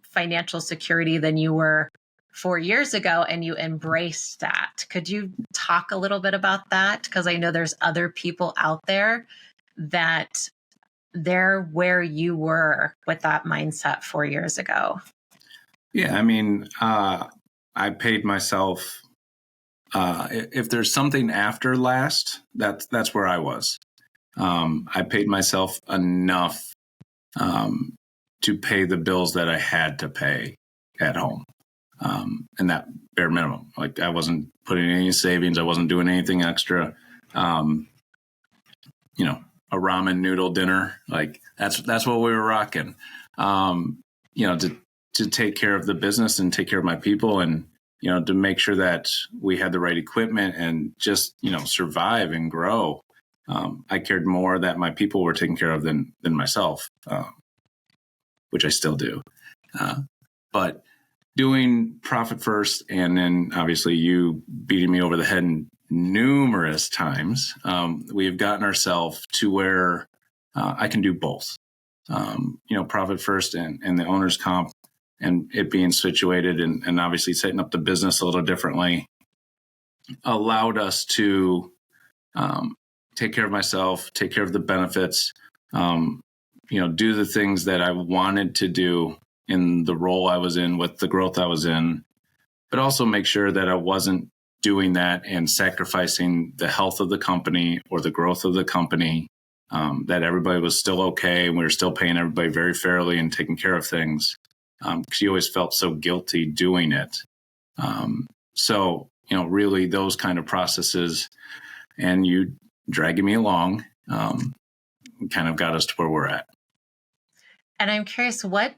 financial security than you were 4 years ago, and you embraced that. Could you talk a little bit about that? Because I know there's other people out there that they're where you were with that mindset 4 years ago. Yeah, I mean, I paid myself. If there's something after last, that's where I was. I paid myself enough to pay the bills that I had to pay at home. And that bare minimum. Like, I wasn't putting any savings. I wasn't doing anything extra. A ramen noodle dinner, like that's what we were rocking. To take care of the business and take care of my people, and to make sure that we had the right equipment and just survive and grow. I cared more that my people were taken care of than myself, which I still do. But doing Profit First, and then obviously you beating me over the head numerous times, we have gotten ourselves to where I can do both. Profit First and the owner's comp, and it being situated and obviously setting up the business a little differently allowed us to take care of myself, take care of the benefits, do the things that I wanted to do in the role I was in with the growth I was in, but also make sure that I wasn't doing that and sacrificing the health of the company or the growth of the company, that everybody was still okay and we were still paying everybody very fairly and taking care of things. Because you always felt so guilty doing it. So, really those kind of processes and you dragging me along kind of got us to where we're at. And I'm curious, what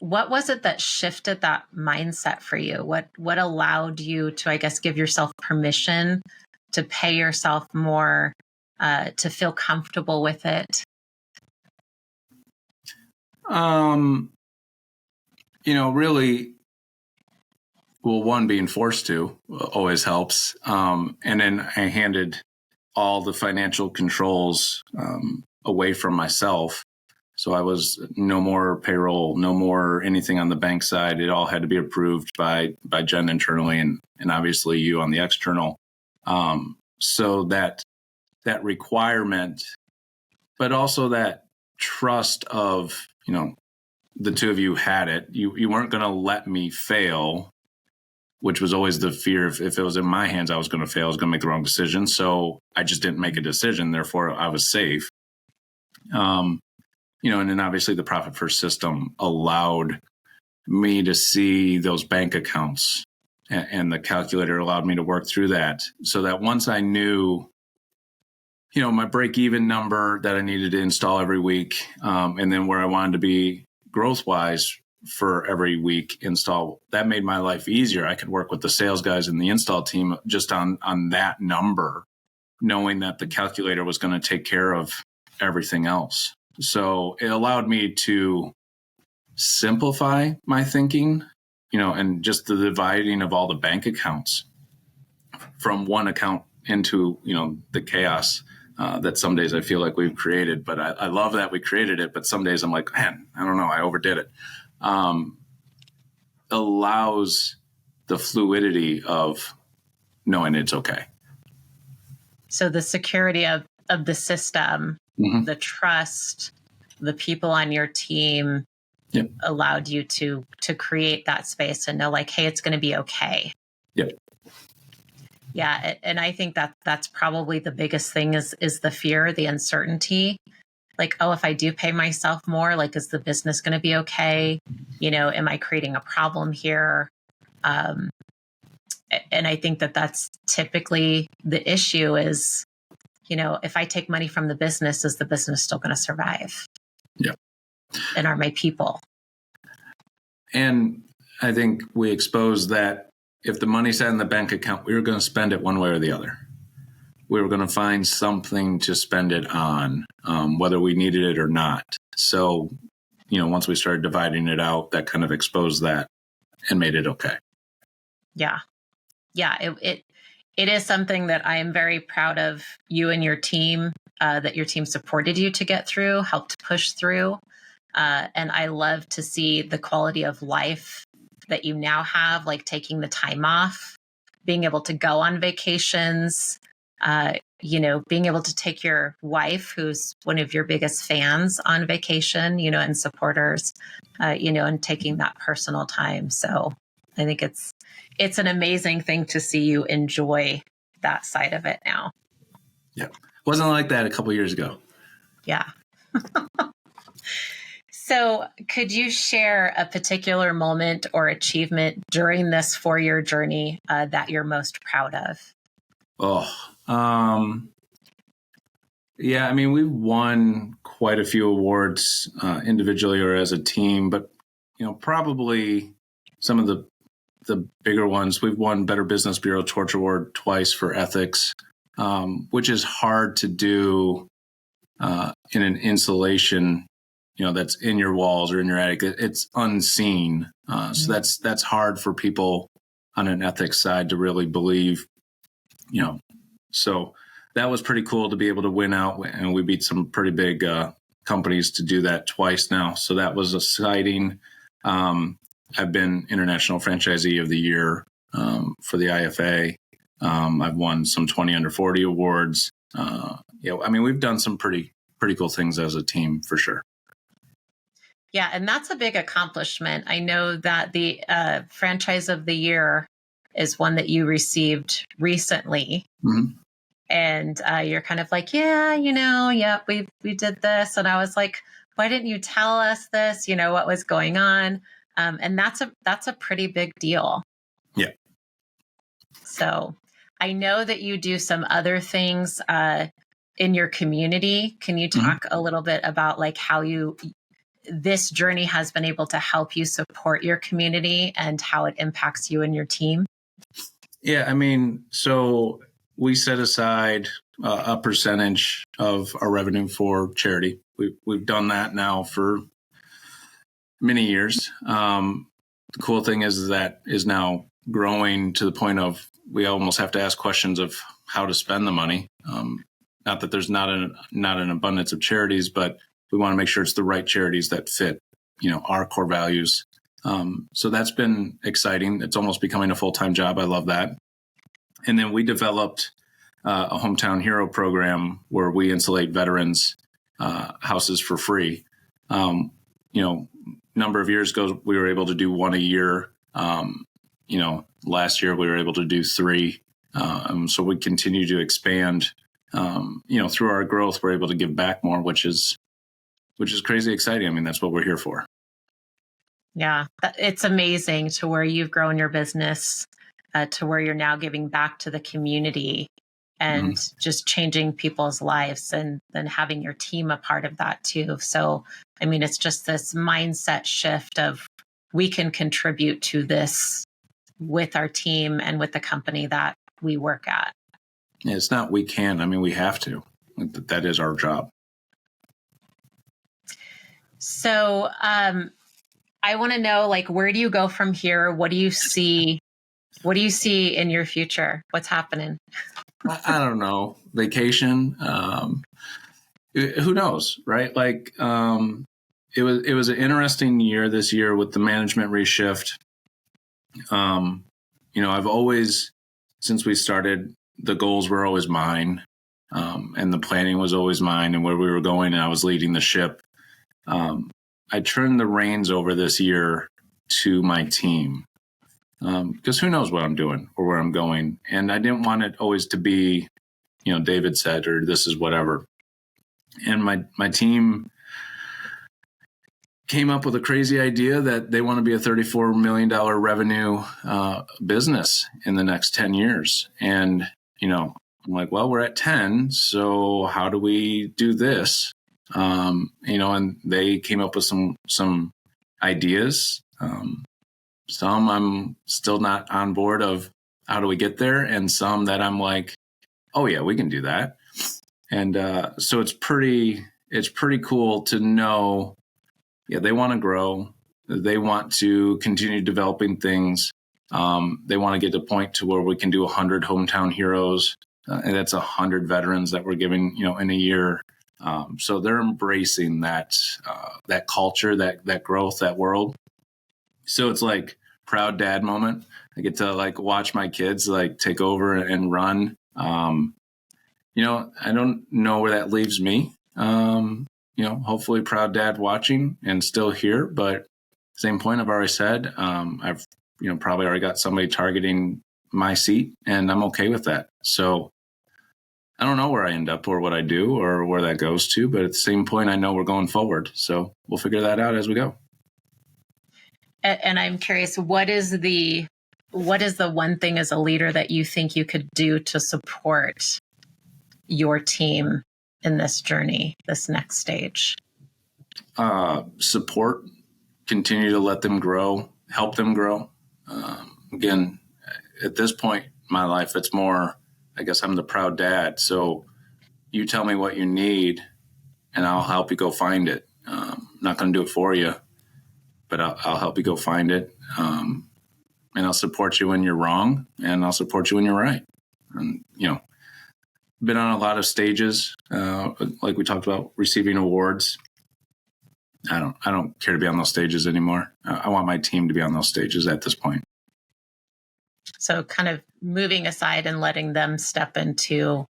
was it that shifted that mindset for you? What allowed you to, I guess, give yourself permission to pay yourself more, to feel comfortable with it? Really, well, one, being forced to always helps. And then I handed all the financial controls away from myself. So I was no more payroll, no more anything on the bank side. It all had to be approved by Jen internally and obviously you on the external. So that requirement, but also that trust of, the two of you had it. You weren't going to let me fail, which was always the fear. If it was in my hands, I was going to fail. I was going to make the wrong decision. So I just didn't make a decision. Therefore, I was safe. And then obviously the profit first system allowed me to see those bank accounts, and the calculator allowed me to work through that, so that once I knew, my break-even number that I needed to install every week, and then where I wanted to be growth-wise for every week install, that made my life easier. I could work with the sales guys and the install team just on that number, knowing that the calculator was going to take care of everything else. So it allowed me to simplify my thinking, and just the dividing of all the bank accounts from one account into, the chaos that some days I feel like we've created. But I love that we created it. But some days I'm like, man, I don't know, I overdid it. Allows the fluidity of knowing it's okay. So the security of the system, the trust, the people on your team, yep, allowed you to create that space and know, like, hey, it's going to be okay. Yep. Yeah. And I think that's probably the biggest thing is the fear, the uncertainty. Like, oh, if I do pay myself more, like, is the business going to be okay? Am I creating a problem here? And I think that's typically the issue is, if I take money from the business, is the business still going to survive? Yeah. And are my people? And I think we exposed that if the money sat in the bank account, we were going to spend it one way or the other. We were going to find something to spend it on, whether we needed it or not. So, once we started dividing it out, that kind of exposed that and made it okay. Yeah. Yeah. It is something that I am very proud of you and your team, that your team supported you to get through, helped push through. And I love to see the quality of life that you now have, like taking the time off, being able to go on vacations, being able to take your wife, who's one of your biggest fans, on vacation, and supporters, and taking that personal time. So I think it's an amazing thing to see you enjoy that side of it now. Yeah. Wasn't like that a couple of years ago. Yeah. So could you share a particular moment or achievement during this 4-year journey that you're most proud of? Yeah, we've won quite a few awards individually or as a team, but, probably some of the bigger ones. We've won Better Business Bureau Torch Award twice for ethics, which is hard to do in an installation, that's in your walls or in your attic. It's unseen. So that's hard for people on an ethics side to really believe, So that was pretty cool to be able to win out. And we beat some pretty big companies to do that twice now. So that was exciting. I've been International Franchisee of the Year for the IFA. I've won some 20 under 40 awards. We've done some pretty cool things as a team for sure. Yeah, and that's a big accomplishment. I know that the Franchise of the Year is one that you received recently. Mm-hmm. And you're kind of like, we did this. And I was like, why didn't you tell us this? What was going on? And that's a pretty big deal. Yeah. So I know that you do some other things in your community. Can you talk a little bit about like how this journey has been able to help you support your community and how it impacts you and your team? Yeah, so we set aside a percentage of our revenue for charity. We've done that now for many years. The cool thing is that is now growing to the point of we almost have to ask questions of how to spend the money. Not that there's not an abundance of charities, but we want to make sure it's the right charities that fit, our core values. So that's been exciting. It's almost becoming a full-time job. I love that. And then we developed a hometown hero program where we insulate veterans' houses for free. Number of years ago, we were able to do one a year. Last year we were able to do 3. So we continue to expand. Through our growth, we're able to give back more, which is crazy exciting. I mean, that's what we're here for. Yeah, it's amazing to where you've grown your business to where you're now giving back to the community and just changing people's lives and then having your team a part of that too. So, I mean, it's just this mindset shift of we can contribute to this with our team and with the company that we work at. Yeah, it's not we can. I mean, we have to. That is our job. So I want to know, where do you go from here? What do you see? What do you see in your future? What's happening? I don't know. Vacation. Who knows, right? It was an interesting year this year with the management reshift. I've always, since we started, the goals were always mine, and the planning was always mine, and where we were going, and I was leading the ship. I turned the reins over this year to my team, because who knows what I'm doing or where I'm going, and I didn't want it always to be, David said, or this is whatever. And my team came up with a crazy idea that they want to be a $34 million revenue business in the next 10 years. And, I'm like, well, we're at 10. So how do we do this? And they came up with some ideas. Some I'm still not on board of how do we get there. And some that I'm like, oh yeah, we can do that. And so it's pretty cool to know. Yeah, they want to grow. They want to continue developing things. They want to get to a point to where we can do 100 hometown heroes. And that's 100 veterans that we're giving, in a year. So they're embracing that culture, that growth, that world. So it's like proud dad moment. I get to watch my kids take over and run. I don't know where that leaves me. Hopefully proud dad watching and still here, but same point I've already said, I've, probably already got somebody targeting my seat and I'm okay with that. So I don't know where I end up or what I do or where that goes to, but at the same point, I know we're going forward. So we'll figure that out as we go. And I'm curious, what is the one thing as a leader that you think you could do to support your team in this journey, this next stage? Support, continue to let them grow, help them grow. Again, at this point in my life, it's more, I guess I'm the proud dad. So you tell me what you need and I'll help you go find it. I'm not going to do it for you, but I'll help you go find it. And I'll support you when you're wrong and I'll support you when you're right. And, been on a lot of stages, like we talked about, receiving awards. I don't care to be on those stages anymore. I want my team to be on those stages at this point. So kind of moving aside and letting them step into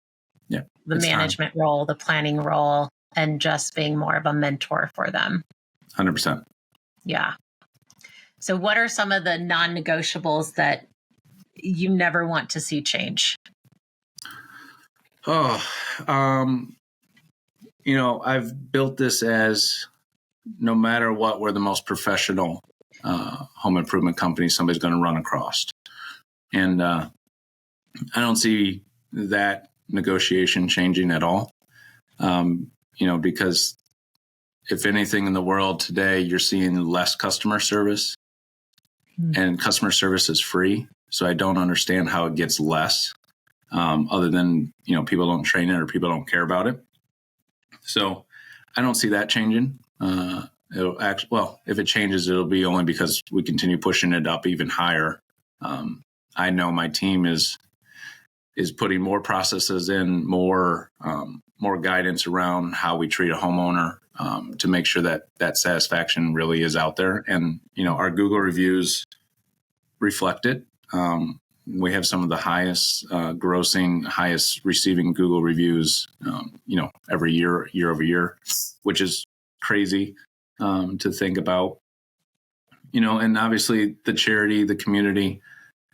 the management role, the planning role, and just being more of a mentor for them. 100%. Yeah. So what are some of the non-negotiables that you never want to see change? I've built this as no matter what, we're the most professional home improvement company somebody's going to run across. And I don't see that negotiation changing at all. Because if anything in the world today, you're seeing less customer service and customer service is free. So I don't understand how it gets less. other than, people don't train it or people don't care about it. So I don't see that changing. If it changes, it'll be only because we continue pushing it up even higher. I know my team is putting more processes in, more guidance around how we treat a homeowner, to make sure that satisfaction really is out there. And, our Google reviews reflect it. We have some of the highest grossing, highest receiving Google reviews, every year over year, which is crazy to think about, and obviously the charity, the community,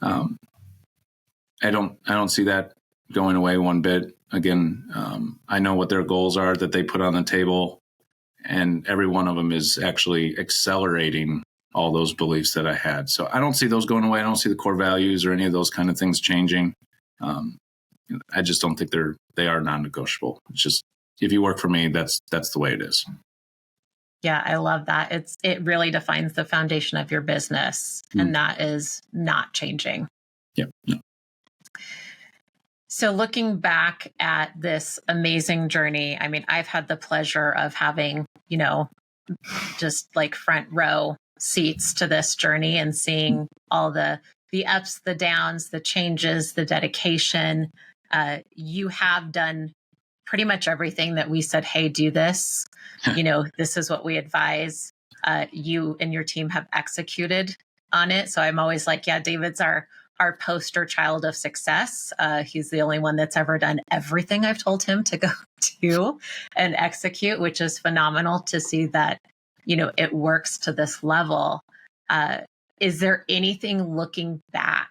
I don't see that going away one bit. Again, I know what their goals are that they put on the table, and every one of them is actually accelerating all those beliefs that I had. So I don't see those going away. I don't see the core values or any of those kind of things changing. I just don't think they are non-negotiable. It's just, if you work for me, that's the way it is. Yeah, I love that. It really defines the foundation of your business, and that is not changing. Yeah. No. So looking back at this amazing journey, I mean, I've had the pleasure of having, just like front row seats to this journey and seeing all the ups, the downs, the changes, the dedication. You have done pretty much everything that we said, hey, do this. This is what we advise. You and your team have executed on it. So I'm always like, yeah, David's our poster child of success. He's the only one that's ever done everything I've told him to go do and execute, which is phenomenal to see that, it works to this level. Is there anything looking back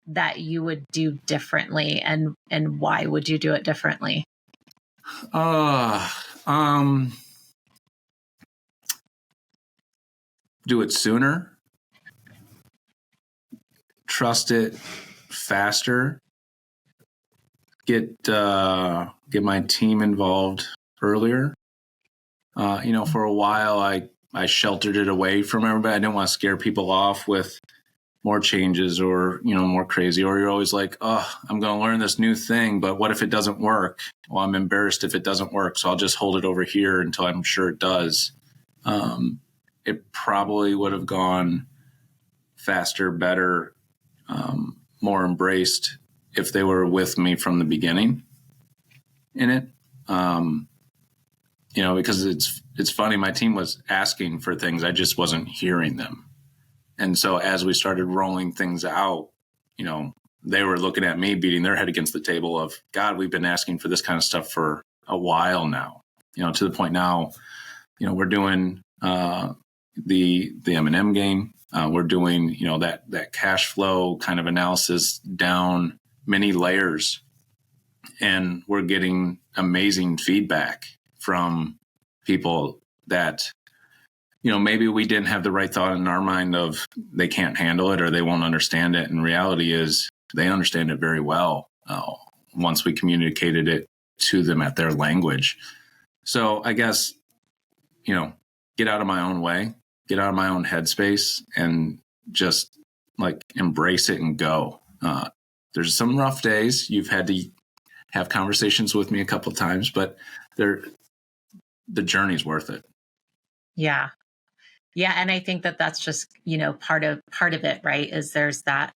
that you would do differently, and why would you do it differently? Do it sooner. Trust it faster. Get my team involved earlier. For a while, I sheltered it away from everybody. I didn't want to scare people off with more changes or, more crazy. Or you're always like, oh, I'm going to learn this new thing, but what if it doesn't work? Well, I'm embarrassed if it doesn't work, so I'll just hold it over here until I'm sure it does. It probably would have gone faster, better, more embraced if they were with me from the beginning in it. Because it's funny, my team was asking for things, I just wasn't hearing them. And so as we started rolling things out, they were looking at me, beating their head against the table of, God, we've been asking for this kind of stuff for a while now, to the point now, we're doing the M&M game. We're doing, that cash flow kind of analysis down many layers, and we're getting amazing feedback from people that, maybe we didn't have the right thought in our mind of they can't handle it or they won't understand it. And reality is they understand it very well once we communicated it to them at their language. So I guess, get out of my own way, get out of my own headspace, and just like embrace it and go. There's some rough days. You've had to have conversations with me a couple of times, but the journey's worth it. Yeah. Yeah. And I think that that's just, part of it, right? Is there's that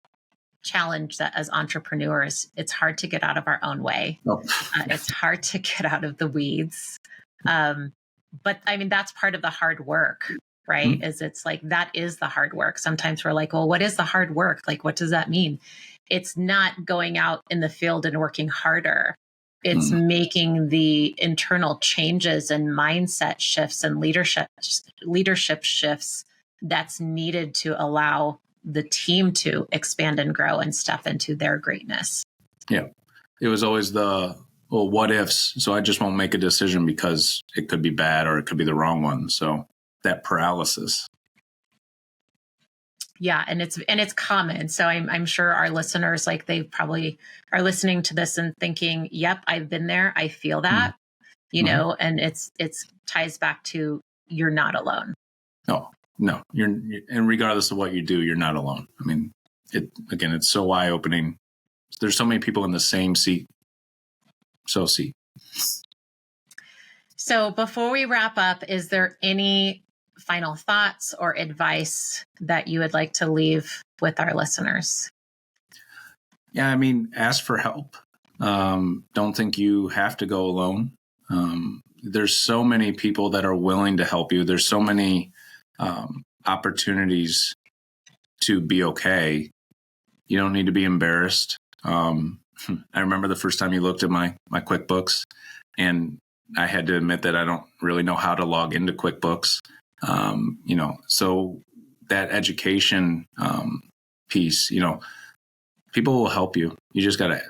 challenge that as entrepreneurs, it's hard to get out of our own way. Oh. It's hard to get out of the weeds. But I mean, that's part of the hard work, right? Mm-hmm. It's like, that is the hard work. Sometimes we're like, well, what is the hard work? Like, what does that mean? It's not going out in the field and working harder. It's making the internal changes and mindset shifts and leadership shifts that's needed to allow the team to expand and grow and step into their greatness. Yeah. It was always what ifs. So I just won't make a decision because it could be bad or it could be the wrong one. So that paralysis. Yeah. And it's common. So I'm sure our listeners, like, they probably are listening to this and thinking, yep, I've been there. I feel that, and it's ties back to, you're not alone. No, and regardless of what you do, you're not alone. I mean, it's so eye-opening there's so many people in the same seat. So before we wrap up, is there any final thoughts or advice that you would like to leave with our listeners? Yeah, I mean, ask for help. Don't think you have to go alone. There's so many people that are willing to help you. There's so many opportunities to be okay. You don't need to be embarrassed. I remember the first time you looked at my QuickBooks, and I had to admit that I don't really know how to log into QuickBooks. So that education piece, people will help you. You just got to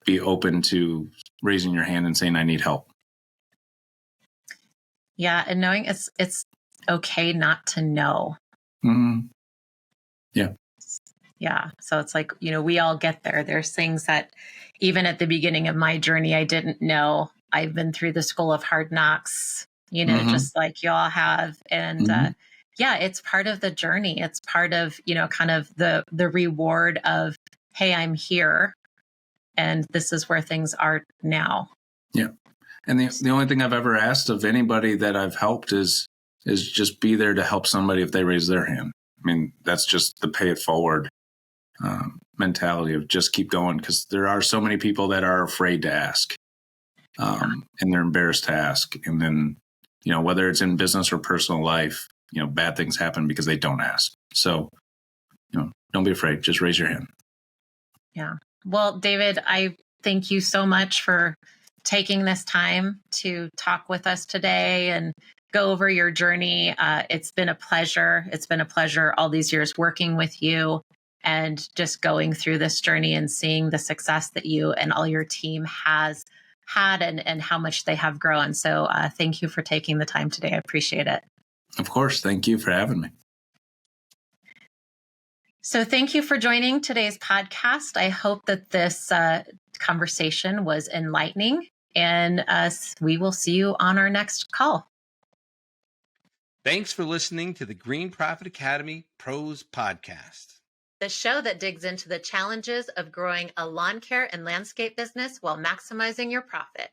be open to raising your hand and saying, I need help. Yeah. And knowing it's okay not to know. Mm-hmm. Yeah. Yeah. So it's like, we all get there. There's things that even at the beginning of my journey, I didn't know. I've been through the school of hard knocks, Mm-hmm. just like y'all have. And Mm-hmm. it's part of the journey. It's part of, kind of the reward of, hey, I'm here. And this is where things are now. Yeah. And the only thing I've ever asked of anybody that I've helped is just be there to help somebody if they raise their hand. I mean, that's just the pay it forward mentality of just keep going, because there are so many people that are afraid to ask, and they're embarrassed to ask. And then, whether it's in business or personal life, bad things happen because they don't ask. So, don't be afraid. Just raise your hand. Yeah. Well, David, I thank you so much for taking this time to talk with us today and go over your journey. It's been a pleasure. It's been a pleasure all these years working with you and just going through this journey and seeing the success that you and all your team has had and how much they have grown. So thank you for taking the time today. I appreciate it. Of course. Thank you for having me. So thank you for joining today's podcast. I hope that this conversation was enlightening, and we will see you on our next call. Thanks for listening to the Green Profit Academy Pros Podcast, the show that digs into the challenges of growing a lawn care and landscape business while maximizing your profit.